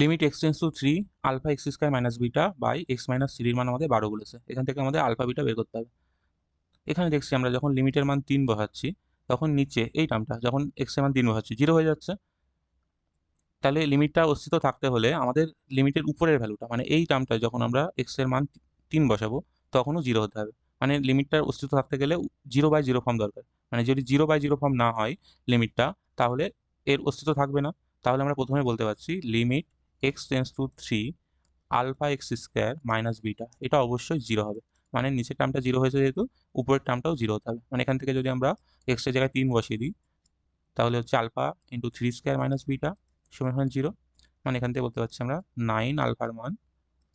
Limit x tends to 3 alpha x square minus beta by x minus 3 এর মান আমাদের 12 বলেছে। এখান থেকে আমাদের আলফা বিটা বের করতে হবে। এখানে দেখছি আমরা যখন লিমিটের মান 3 বসাচ্ছি তখন নিচে এই টার্মটা যখন এক্স এর মান 3 বসাচ্ছি 0 হয়ে যাচ্ছে। তাহলে লিমিটটা অস্তিত্ব থাকতে হলে আমাদের লিমিটের উপরের ভ্যালুটা মানে এই টার্মটা যখন আমরা এক্স এর মান 3 বসাবো তখনও 0 হতে হবে। মানে লিমিটটার অস্তিত্ব থাকতে গেলে 0/0 ফর্ম দরকার। মানে যদি 0/0 ফর্ম না হয় লিমিটটা, তাহলে এর অস্তিত্ব থাকবে না। তাহলে আমরা প্রথমে বলতে পারছি limit x tends to 3 alpha x square minus beta, এটা অবশ্যই 0 হবে। মানে নিচের টার্মটা 0 হয়েছে যেহেতু উপরের টার্মটাও 0 হতে হবে। মানে এখান থেকে যদি আমরা এক্স এর জায়গায় 3 বসিয়ে দিই তাহলে হচ্ছে alpha into 3 square minus beta সমান 0। মানে এখান থেকে বলতে পারছি আমরা 9 আলফার মান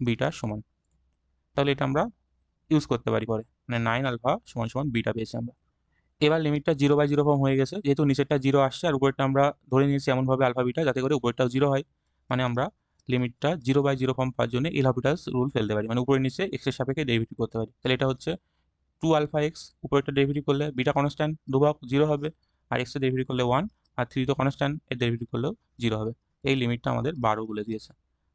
বিটা সমান। তাহলে এটা আমরা ইউজ করতে পারি পরে, মানে 9 আলফা সমান সমান বিটা পেয়েছি আমরা। এবার লিমিটটা 0/0 ফর্ম হয়ে গেছে, যেহেতু নিচেরটা 0 আসছে আর উপরেরটা আমরা ধরে নিয়েছি এমনভাবে আলফা বিটা যাতে করে উপরেরটাও 0 হয়। মানে আমরা লিমিটটা 0/0 ফর্ম পাওয়ার জন্য এল হপিটালস রুল ফেলতে পারি, মানে উপরে নিচে এক্স এর সাপেক্ষে ডেরিভেটিভ করতে পারি। তাহলে এটা হচ্ছে 2 আলফা এক্স, উপরেরটা ডেরিভেটিভ করলে বিটা কনস্ট্যান্ট ধ্রুবক 0 হবে, আর এক্স এর ডেরিভেটিভ করলে 1, আর 3 তো কনস্ট্যান্ট, এর ডেরিভেটিভ করলেও 0 হবে। এই লিমিটটা আমাদের 12 বলে দিয়েছে।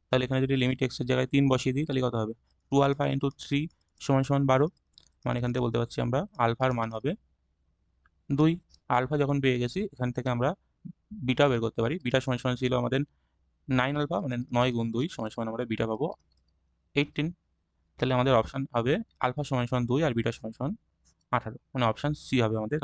তাহলে এখানে যদি লিমিট এক্স এর জায়গায় 3 বসিয়ে দিই তাহলে কত হবে? 2 আলফা ইন্টু 3 সমান সমান 12। মানে এখান থেকে বলতে পারছি আমরা আলফার মান হবে 2। আলফা যখন পেয়ে গেছি এখান থেকে আমরা বিটা বের করতে পারি। বিটা সমান সমান ছিল আমাদের 9 আলফা, মানে 9 গুণ 2 সমান সমান আমরা বিটা পাবো 18। তাহলে আমাদের অপশন হবে আলফা সমান সমান 2 আর বিটা সমান সমান 18, মানে অপশন সি হবে আমাদের